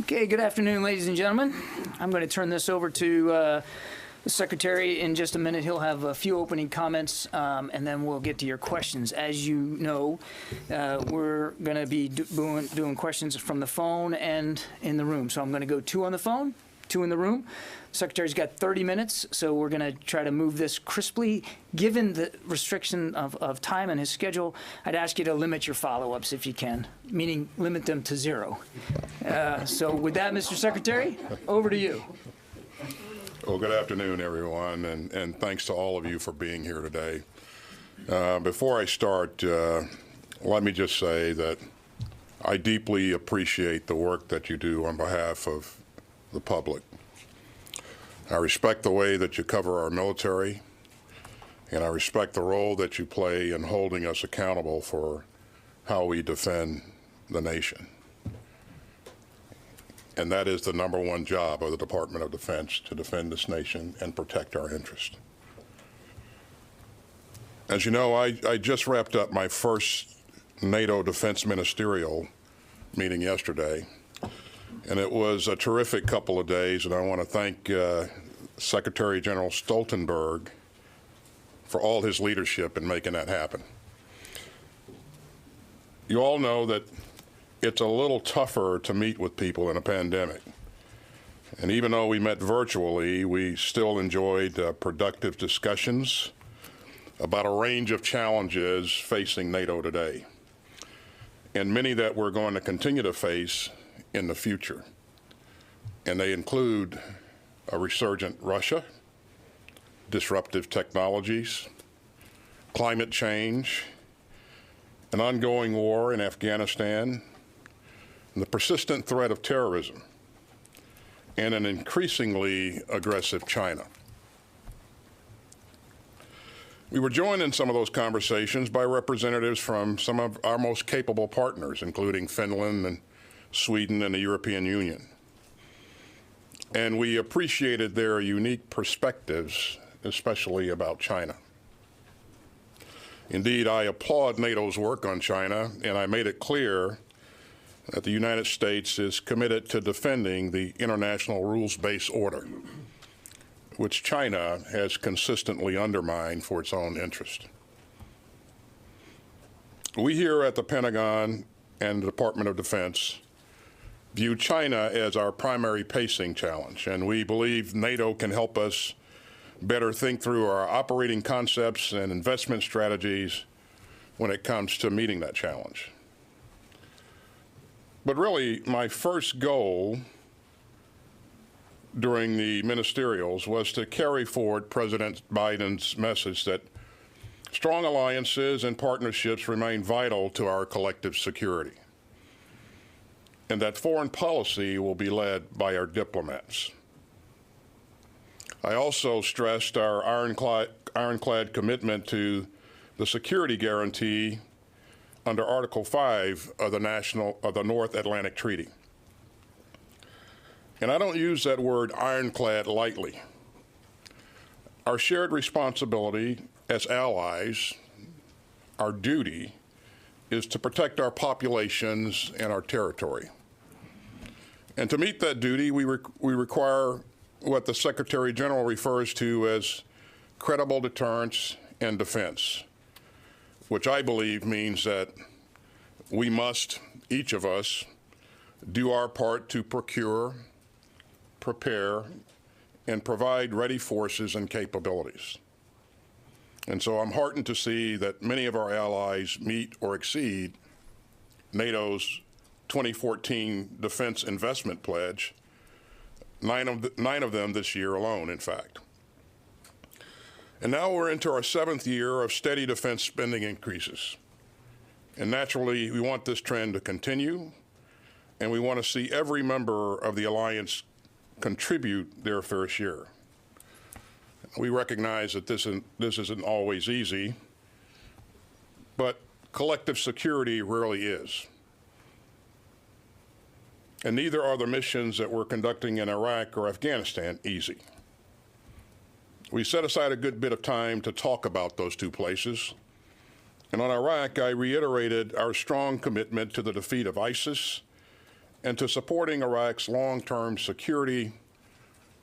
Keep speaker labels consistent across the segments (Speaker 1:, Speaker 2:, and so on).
Speaker 1: Okay, good afternoon, ladies and gentlemen. I'm going to turn this over to the Secretary in just a minute. He'll have a few opening comments, and then we'll get to your questions. As you know, we're going to be doing questions from the phone and in the room. So I'm going to go 2 on the phone, 2 in the room. The Secretary's got 30 minutes, so we're going to try to move this crisply. Given the restriction of time and his schedule, I'd ask you to limit your follow-ups if you can, meaning limit them to 0. So with that, Mr. Secretary, over to you.
Speaker 2: Well, good afternoon, everyone, and thanks to all of you for being here today. Before I start, let me just say that I deeply appreciate the work that you do on behalf of the public. I respect the way that you cover our military, and I respect the role that you play in holding us accountable for how we defend the nation. And that is the #1 job of the Department of Defense, to defend this nation and protect our interests. As you know, I just wrapped up my first NATO Defense Ministerial meeting yesterday, and it was a terrific couple of days, and I want to thank Secretary General Stoltenberg for all his leadership in making that happen. You all know that it's a little tougher to meet with people in a pandemic. And even though we met virtually, we still enjoyed productive discussions about a range of challenges facing NATO today, and many that we're going to continue to face in the future. And they include a resurgent Russia, disruptive technologies, climate change, an ongoing war in Afghanistan, and the persistent threat of terrorism, and an increasingly aggressive China. We were joined in some of those conversations by representatives from some of our most capable partners, including Finland and Sweden and the European Union. And we appreciated their unique perspectives, especially about China. Indeed, I applaud NATO's work on China, and I made it clear that the United States is committed to defending the international rules-based order, which China has consistently undermined for its own interest. We here at the Pentagon and the Department of Defense view China as our primary pacing challenge, and we believe NATO can help us better think through our operating concepts and investment strategies when it comes to meeting that challenge. But really, my first goal during the ministerials was to carry forward President Biden's message that strong alliances and partnerships remain vital to our collective security, and that foreign policy will be led by our diplomats. I also stressed our ironclad commitment to the security guarantee under Article 5 of the North Atlantic Treaty. And I don't use that word ironclad lightly. Our shared responsibility as allies, our duty, is to protect our populations and our territory. And to meet that duty, we require what the Secretary General refers to as credible deterrence and defense, which I believe means that we must, each of us, do our part to procure, prepare, and provide ready forces and capabilities. And so I'm heartened to see that many of our allies meet or exceed NATO's 2014 defense investment pledge, 9 of them this year alone, in fact. And now we're into our 7th year of steady defense spending increases. And naturally, we want this trend to continue, and we want to see every member of the alliance contribute their fair share. We recognize that this isn't always easy, but collective security rarely is. And neither are the missions that we're conducting in Iraq or Afghanistan easy. We set aside a good bit of time to talk about those 2 places. And on Iraq, I reiterated our strong commitment to the defeat of ISIS and to supporting Iraq's long-term security,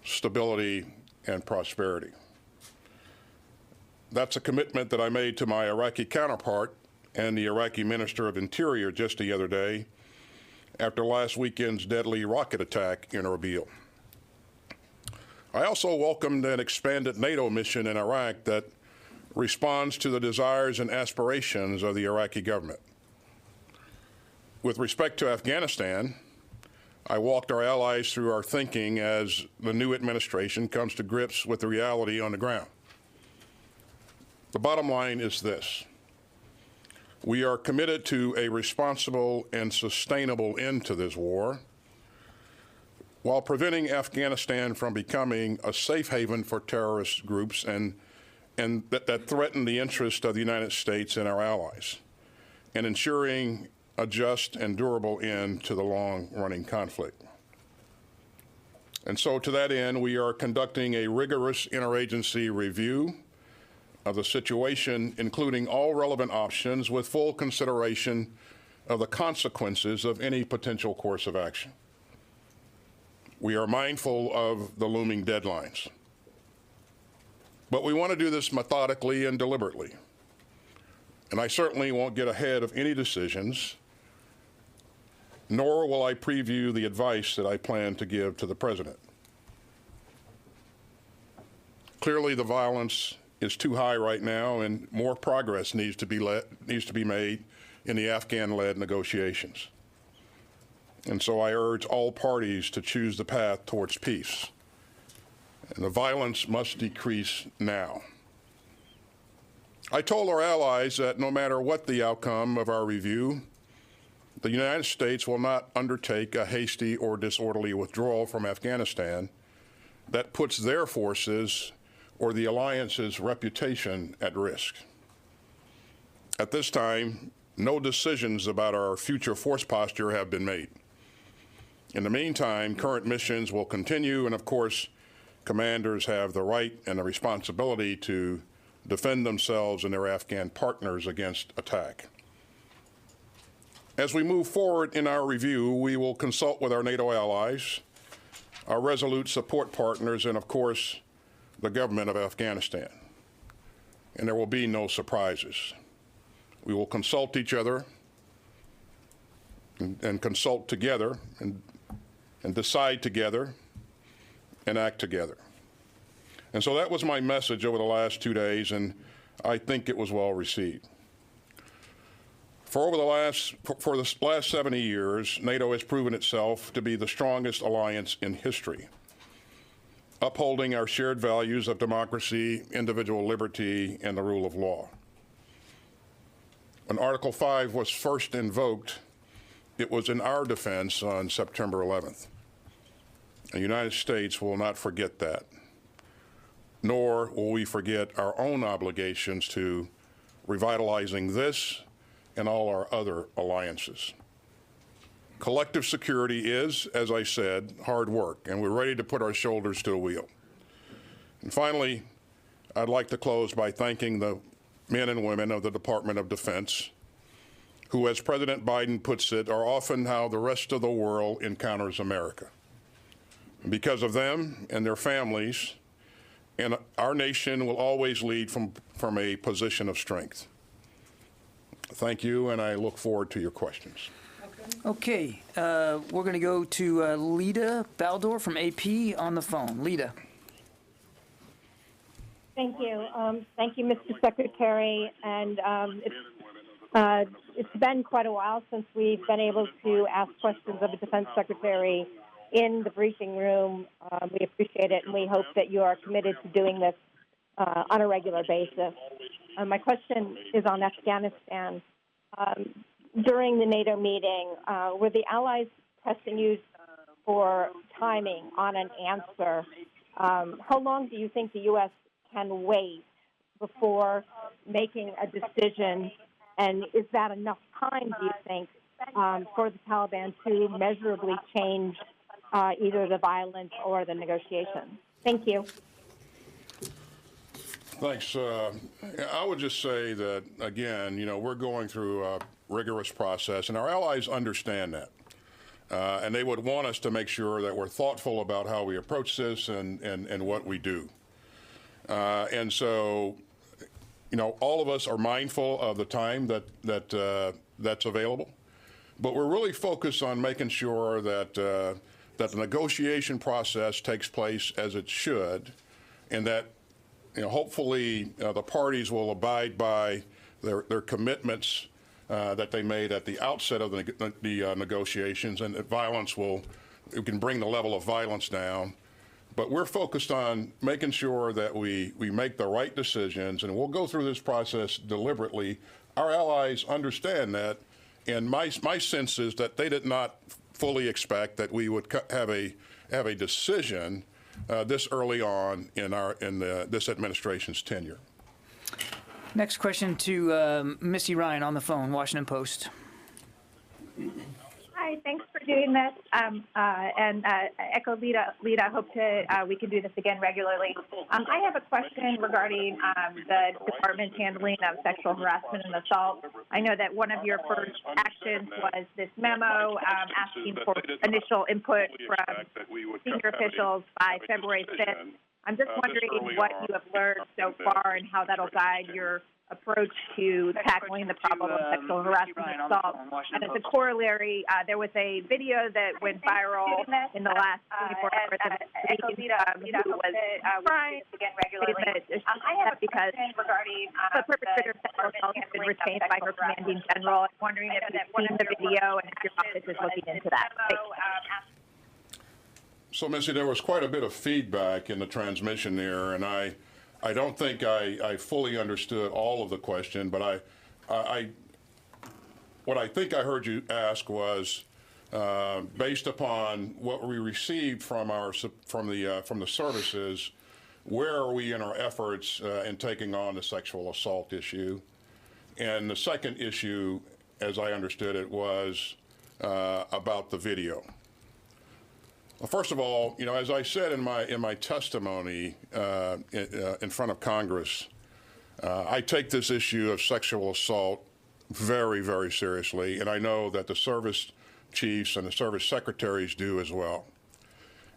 Speaker 2: stability, and prosperity. That's a commitment that I made to my Iraqi counterpart and the Iraqi Minister of Interior just the other day after last weekend's deadly rocket attack in Erbil. I also welcomed an expanded NATO mission in Iraq that responds to the desires and aspirations of the Iraqi government. With respect to Afghanistan, I walked our allies through our thinking as the new administration comes to grips with the reality on the ground. The bottom line is this: we are committed to a responsible and sustainable end to this war, while preventing Afghanistan from becoming a safe haven for terrorist groups and that threaten the interest of the United States and our allies, and ensuring a just and durable end to the long-running conflict. And so to that end, we are conducting a rigorous interagency review of the situation, including all relevant options, with full consideration of the consequences of any potential course of action. We are mindful of the looming deadlines, but we want to do this methodically and deliberately. And I certainly won't get ahead of any decisions, nor will I preview the advice that I plan to give to the President. Clearly, the violence is too high right now, and more progress needs to be made in the Afghan-led negotiations. And so I urge all parties to choose the path towards peace. And the violence must decrease now. I told our allies that no matter what the outcome of our review, the United States will not undertake a hasty or disorderly withdrawal from Afghanistan that puts their forces or the alliance's reputation at risk. At this time, no decisions about our future force posture have been made. In the meantime, current missions will continue, and of course, commanders have the right and the responsibility to defend themselves and their Afghan partners against attack. As we move forward in our review, we will consult with our NATO allies, our resolute support partners, and of course, the government of Afghanistan. And there will be no surprises. We will consult each other and consult together and decide together and act together. And so that was my message over the last 2 days, and I think it was well received. For the last 70 years, NATO has proven itself to be the strongest alliance in history, upholding our shared values of democracy, individual liberty, and the rule of law. When Article 5 was first invoked, it was in our defense on September 11th. The United States will not forget that, nor will we forget our own obligations to revitalizing this and all our other alliances. Collective security is, as I said, hard work, and we're ready to put our shoulders to the wheel. And finally, I'd like to close by thanking the men and women of the Department of Defense, who, as President Biden puts it, are often how the rest of the world encounters America. And because of them and their families, and our nation will always lead from a position of strength. Thank you, and I look forward to your questions.
Speaker 1: Okay, we're going to go to Lita Baldor from AP on the phone. Lita.
Speaker 3: Thank you. Thank you, Mr. Secretary. And it's been quite a while since we've been able to ask questions of the Defense Secretary in the briefing room. We appreciate it, and we hope that you are committed to doing this on a regular basis. My question is on Afghanistan. During the NATO meeting, were the allies pressing you for timing on an answer? How long do you think the U.S. can wait before making a decision? And is that enough time, do you think, for the Taliban to measurably change either the violence or the negotiations? Thank you.
Speaker 2: Thanks. I would just say that, again, we're going through a rigorous process, and our allies understand that. and they would want us to make sure that we're thoughtful about how we approach this and what we do. And so, you know, all of us are mindful of the time that's available, but we're really focused on making sure that that the negotiation process takes place as it should, and that, you know, hopefully the parties will abide by their commitments that they made at the outset of the negotiations, and that we can bring the level of violence down. But we're focused on making sure that we make the right decisions, and we'll go through this process deliberately. Our allies understand that, and my sense is that they did not fully expect that we would have a decision this early on in this administration's tenure.
Speaker 1: Next question to Missy Ryan on the phone, Washington Post.
Speaker 4: Hi, thanks for doing this. And echo Lita, hope we can do this again regularly. I have a question regarding the department's handling of sexual harassment and assault. I know that one of your first actions was this memo asking for initial input from senior officials by February 5th. I'm just wondering what you have learned so far and how that'll guide your approach to tackling the problem of sexual harassment and assault. And as a corollary, there was a video that went viral in the last 24 hours of who was crying because the perpetrator of sexual assault has been retained by her commanding general. I'm wondering if you've seen the video and if your office is looking into that.
Speaker 2: So, Missy, there was quite a bit of feedback in the transmission there, and I don't think I fully understood all of the question, but what I think I heard you ask was, based upon what we received from the services, where are we in our efforts in taking on the sexual assault issue? And the second issue, as I understood it, was about the video. Well, first of all, you know, as I said in my testimony in front of Congress, I take this issue of sexual assault very, very seriously, and I know that the service chiefs and the service secretaries do as well.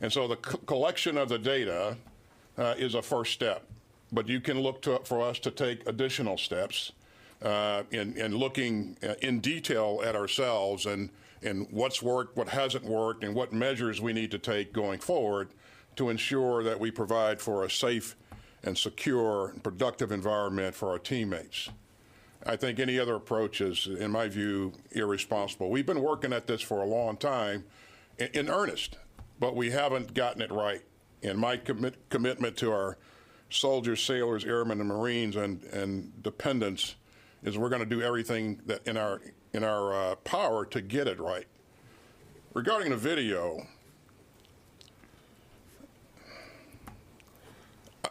Speaker 2: And so the collection of the data is a first step, but you can look for us to take additional steps in looking in detail at ourselves and what's worked, what hasn't worked, and what measures we need to take going forward to ensure that we provide for a safe and secure and productive environment for our teammates. I think any other approach is, in my view, irresponsible. We've been working at this for a long time in earnest, but we haven't gotten it right. And my commitment to our soldiers, sailors, airmen, and Marines and dependents is we're going to do everything that in our power to get it right. Regarding the video,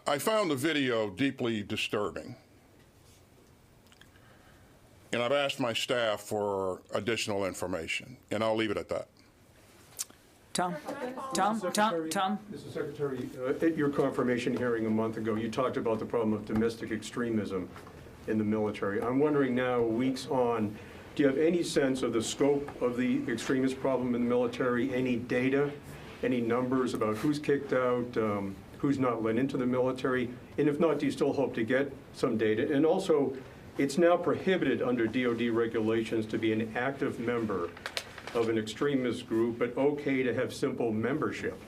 Speaker 2: I found the video deeply disturbing, and I've asked my staff for additional information, and I'll leave it at that.
Speaker 1: Tom?
Speaker 5: Mr. Secretary, at your confirmation hearing a month ago, you talked about the problem of domestic extremism in the military. I'm wondering now, weeks on, do you have any sense of the scope of the extremist problem in the military? Any data, any numbers about who's kicked out, who's not let into the military? And if not, do you still hope to get some data? And also, it's now prohibited under DOD regulations to be an active member of an extremist group, but okay to have simple membership.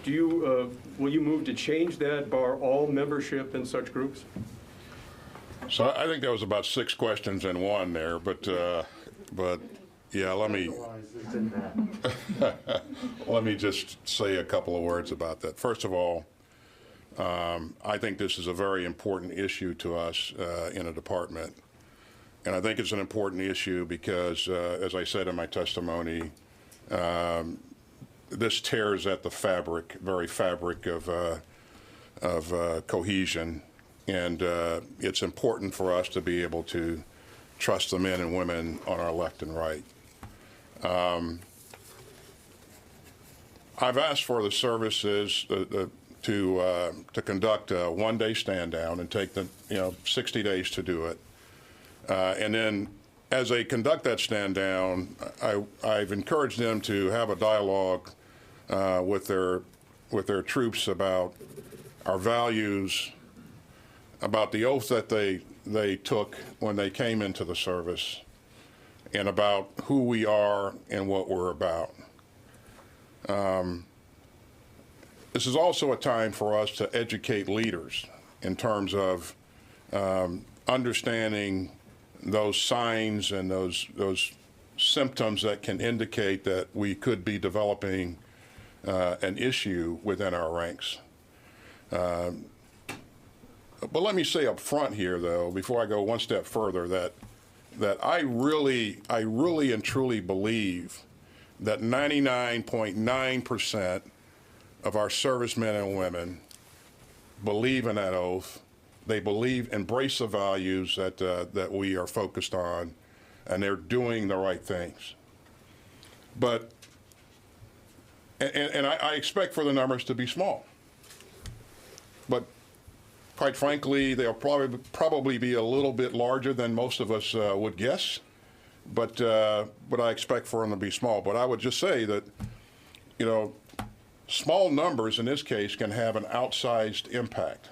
Speaker 5: Do you, will you move to change that, bar all membership in such groups?
Speaker 2: So I think that was about 6 questions in one there, but yeah, let me just say a couple of words about that. First of all, I think this is a very important issue to us in a department, and I think it's an important issue because, as I said in my testimony, this tears at the very fabric of cohesion. And it's important for us to be able to trust the men and women on our left and right. I've asked for the services to conduct a one-day stand down and take 60 days to do it, and then as they conduct that stand down, I've encouraged them to have a dialogue with their troops about our values, about the oath that they took when they came into the service, and about who we are and what we're about. This is also a time for us to educate leaders in terms of understanding those signs and those symptoms that can indicate that we could be developing an issue within our ranks. But let me say up front here, though, before I go one step further, that I really and truly believe that 99.9% of our servicemen and women believe in that oath. They embrace the values that we are focused on, and they're doing the right things. But, and I expect for the numbers to be small. But quite frankly, they'll probably be a little bit larger than most of us would guess. But I expect for them to be small. But I would just say that, you know, small numbers in this case can have an outsized impact.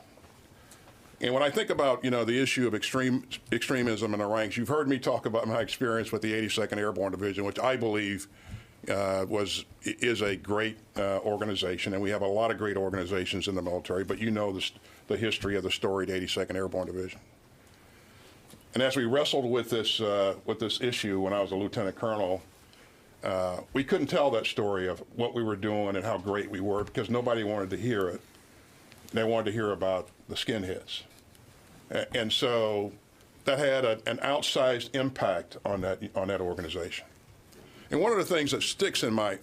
Speaker 2: And when I think about, you know, the issue of extremism in the ranks, you've heard me talk about my experience with the 82nd Airborne Division, which I believe is a great organization, and we have a lot of great organizations in the military. But you know the history of the storied 82nd Airborne Division. And as we wrestled with this issue when I was a lieutenant colonel, we couldn't tell that story of what we were doing and how great we were because nobody wanted to hear it. They wanted to hear about the skinheads. And so that had an outsized impact on that organization. And one of the things that sticks in my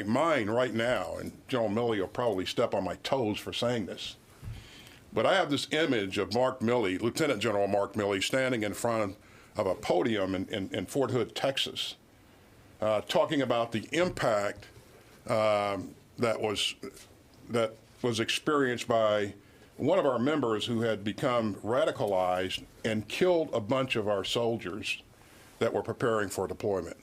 Speaker 2: mind right now, and General Milley will probably step on my toes for saying this, but I have this image of Mark Milley, Lieutenant General Mark Milley, standing in front of a podium in Fort Hood, Texas, talking about the impact that was experienced by one of our members who had become radicalized and killed a bunch of our soldiers that were preparing for deployment.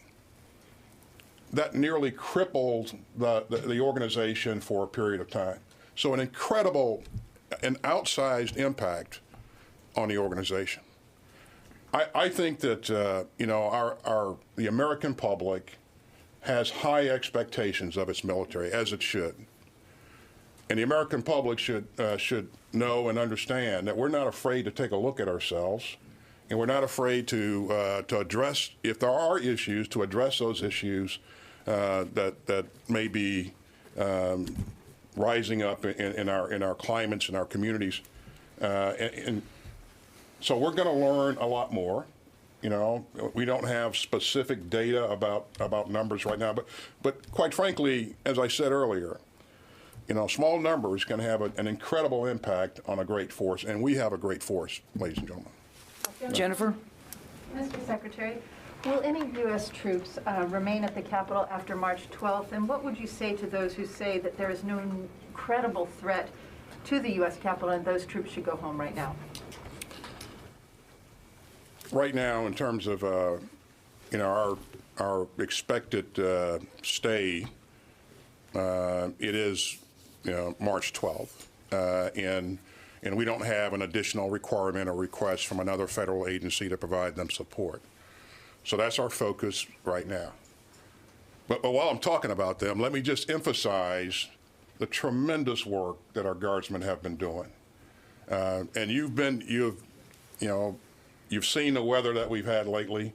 Speaker 2: That nearly crippled the organization for a period of time. So an outsized impact on the organization. I think that you know, the American public has high expectations of its military, as it should. And the American public should know and understand that we're not afraid to take a look at ourselves, and we're not afraid to address, if there are issues, to address those issues that may be rising up in our climates and our communities. And so we're going to learn a lot more. You know, we don't have specific data about numbers right now, but quite frankly, as I said earlier, you know, small numbers can have an incredible impact on a great force, and we have a great force, ladies and gentlemen.
Speaker 1: Jennifer?
Speaker 6: Mr. Secretary, will any U.S. troops remain at the Capitol after March 12th? And what would you say to those who say that there is no credible threat to the U.S. Capitol and those troops should go home right now?
Speaker 2: Right now, in terms of you know, our expected stay, it is, you know, March 12th, and we don't have an additional requirement or request from another federal agency to provide them support. So that's our focus right now. But while I'm talking about them, let me just emphasize the tremendous work that our guardsmen have been doing. And you've seen the weather that we've had lately.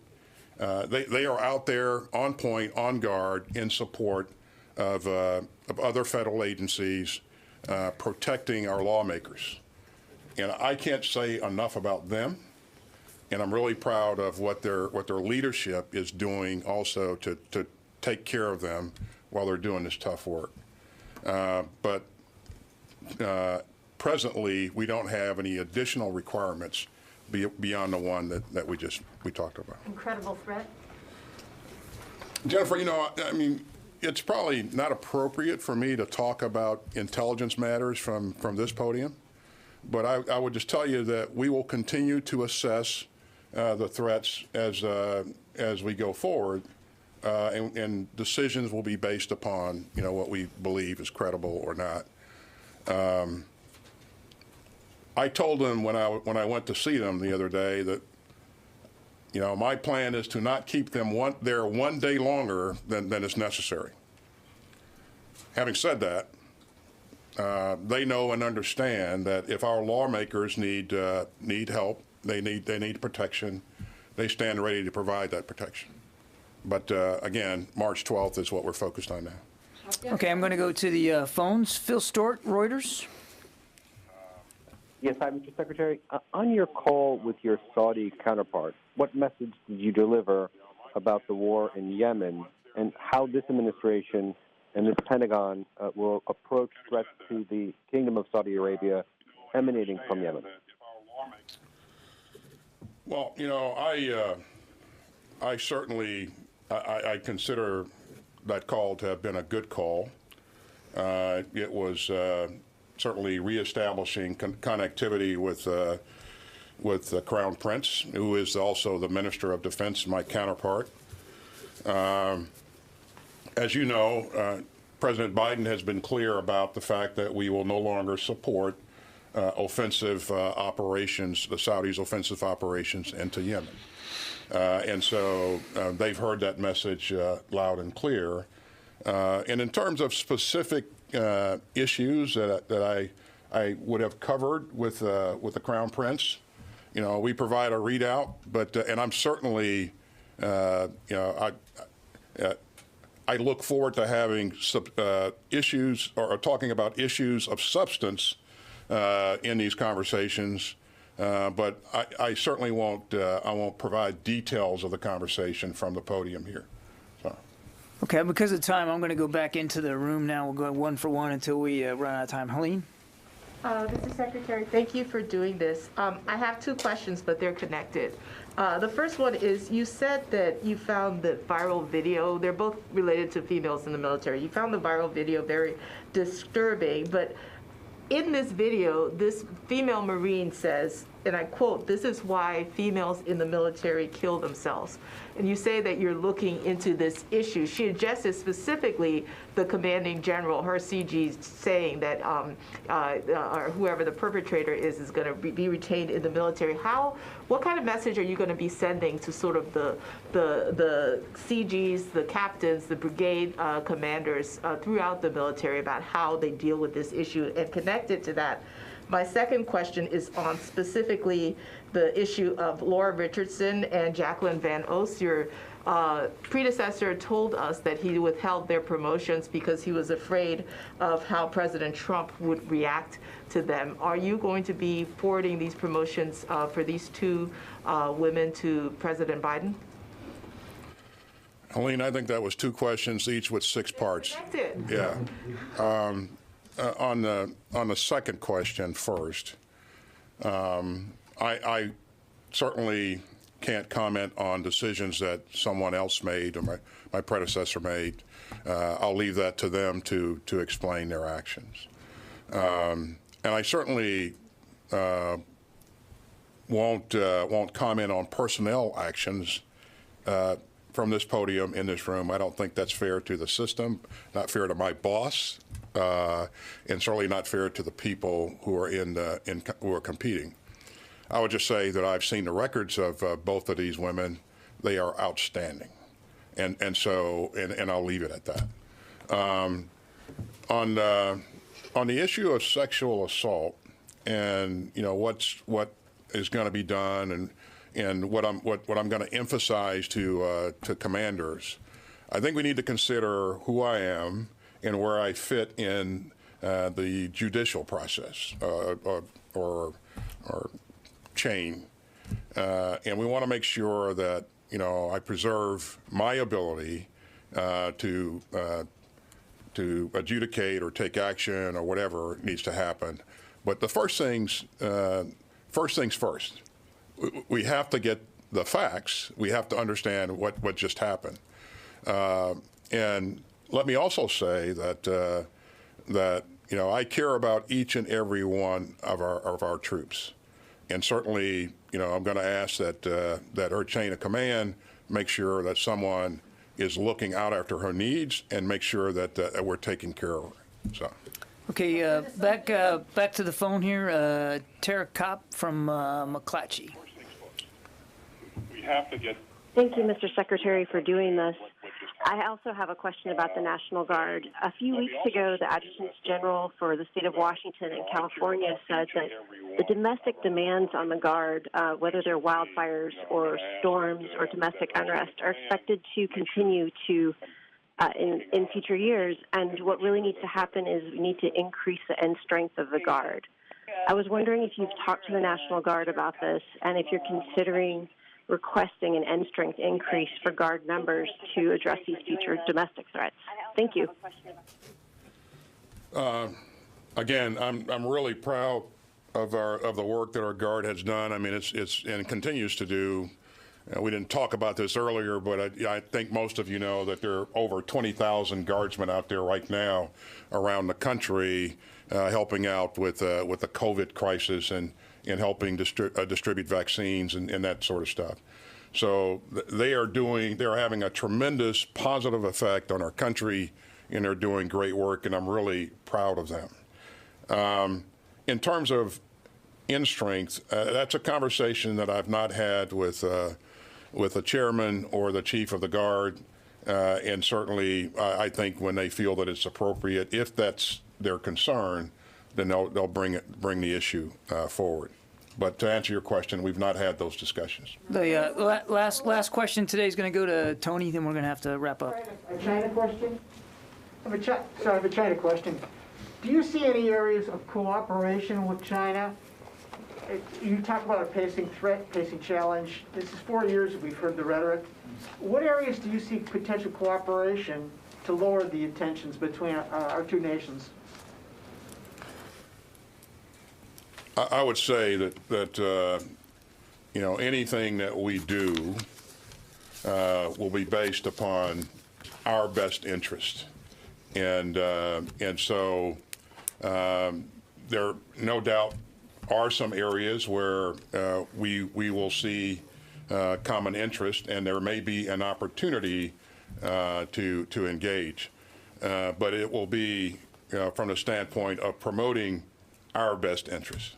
Speaker 2: They are out there on point, on guard, in support of other federal agencies, protecting our lawmakers. And I can't say enough about them. And I'm really proud of what their leadership is doing also to take care of them while they're doing this tough work. But presently, we don't have any additional requirements beyond the one that we talked about.
Speaker 6: Incredible threat?
Speaker 2: Jennifer, you know, I mean, it's probably not appropriate for me to talk about intelligence matters from this podium, but I would just tell you that we will continue to assess the threats as we go forward, and decisions will be based upon what we believe is credible or not. I told them when I went to see them the other day that my plan is to not keep them there one day longer than is necessary. Having said that, they know and understand that if our lawmakers need help, they need protection, they stand ready to provide that protection. But again, March 12th is what we're focused on now.
Speaker 1: Okay, I'm going to go to the phones. Phil Stort, Reuters.
Speaker 7: Yes, hi, Mr. Secretary. On your call with your Saudi counterpart, what message did you deliver about the war in Yemen and how this administration and this Pentagon will approach threats to the Kingdom of Saudi Arabia emanating from Yemen?
Speaker 2: Well, I certainly I consider that call to have been a good call. It was certainly reestablishing connectivity with the Crown Prince, who is also the Minister of Defense, my counterpart. As you know, President Biden has been clear about the fact that we will no longer support offensive operations, the Saudis' offensive operations into Yemen. And so they've heard that message loud and clear. And in terms of specific issues that I would have covered with the Crown Prince, we provide a readout, but and I'm certainly, I look forward to having issues or talking about issues of substance in these conversations. But I certainly won't provide details of the conversation from the podium here. So.
Speaker 1: Okay, because of time, I'm going to go back into the room now. We'll go one for one until we run out of time. Helene?
Speaker 8: Mr. Secretary, thank you for doing this. I have two questions, but they're connected. The first one is, you said that you found the viral video. They're both related to females in the military. You found the viral video very disturbing, but in this video, this female Marine says, and I quote, "This is why females in the military kill themselves." And you say that you're looking into this issue. She addresses specifically the commanding general, her CG, saying that or whoever the perpetrator is going to be retained in the military. What kind of message are you going to be sending to sort of the CGs, the captains, the brigade commanders throughout the military about how they deal with this issue? And connected to that, my second question is on specifically the issue of Laura Richardson and Jacqueline Van Oos. Your predecessor told us that he withheld their promotions because he was afraid of how President Trump would react to them. Are you going to be forwarding these promotions for these two women to President Biden?
Speaker 2: Helene, I think that was two questions, each with 6 parts.
Speaker 8: Connected.
Speaker 2: Yeah. On the second question first, I certainly can't comment on decisions that someone else made or my predecessor made. I'll leave that to them to explain their actions. And I certainly won't comment on personnel actions from this podium in this room. I don't think that's fair to the system, not fair to my boss, and certainly not fair to the people who are who are competing. I would just say that I've seen the records of both of these women. They are outstanding, and I'll leave it at that. On the issue of sexual assault, and what is going to be done, and what I'm going to emphasize to commanders, I think we need to consider who I am and where I fit in the judicial process or chain, and we want to make sure that I preserve my ability to adjudicate or take action or whatever needs to happen. But the first things first. We have to get the facts. We have to understand what just happened. And let me also say that I care about each and every one of our troops, and certainly I'm going to ask that her chain of command make sure that someone is looking out after her needs and make sure that we're taking care of her. So.
Speaker 1: Okay, back to the phone here. Tara Kopp from McClatchy.
Speaker 9: We have to get.
Speaker 10: Thank you, Mr. Secretary, for doing this. I also have a question about the National Guard. A few weeks ago, the Adjutants General for the state of Washington and California said that the domestic demands on the Guard, whether they're wildfires or storms or domestic unrest, are expected to continue to in future years. And what really needs to happen is we need to increase the end strength of the Guard. I was wondering if you've talked to the National Guard about this and if you're considering requesting an end strength increase for Guard numbers to address these future domestic threats. Thank you.
Speaker 2: Again, I'm really proud of the work that our Guard has done. I mean, it's and continues to do. We didn't talk about this earlier, but I think most of you know that there are over 20,000 Guardsmen out there right now around the country helping out with the COVID crisis and helping distribute vaccines and that sort of stuff. So they're having a tremendous positive effect on our country, and they're doing great work, and I'm really proud of them. In terms of end strength, that's a conversation that I've not had with the chairman or the chief of the Guard, and certainly I think when they feel that it's appropriate, if that's their concern, then they'll bring the issue forward. But to answer your question, we've not had those discussions.
Speaker 1: The last question today is going to go to Tony, then we're going to have to wrap up.
Speaker 11: A China question? I have a China question. Do you see any areas of cooperation with China? You talk about a pacing threat, pacing challenge. This is 4 years that we've heard the rhetoric. What areas do you see potential cooperation to lower the tensions between our two nations?
Speaker 2: I would say that anything that we do will be based upon our best interest, and so there no doubt are some areas where we will see common interest, and there may be an opportunity to engage, but it will be from the standpoint of promoting our best interest.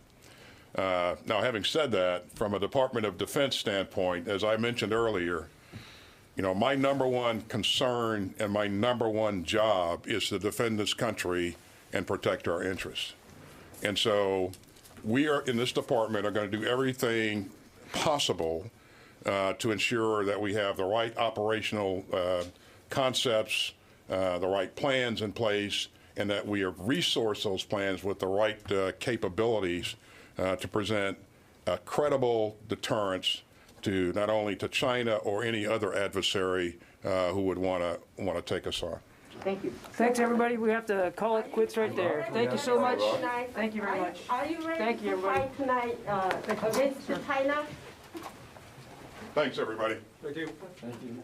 Speaker 2: Now, having said that, from a Department of Defense standpoint, as I mentioned earlier, my number one concern and my number one job is to defend this country and protect our interests. And so we are in this department are going to do everything possible to ensure that we have the right operational concepts, the right plans in place, and that we have resourced those plans with the right capabilities to present a credible deterrence to not only to China or any other adversary who would want to take us on.
Speaker 11: Thank you.
Speaker 1: Thanks, everybody. We have to call it quits right there. Thank you so much. Thank you very much.
Speaker 12: Are you ready
Speaker 1: Thank you,
Speaker 12: to
Speaker 1: everybody.
Speaker 12: fight tonight against China?
Speaker 2: Thanks, everybody.
Speaker 5: Thank you.
Speaker 1: Thank you.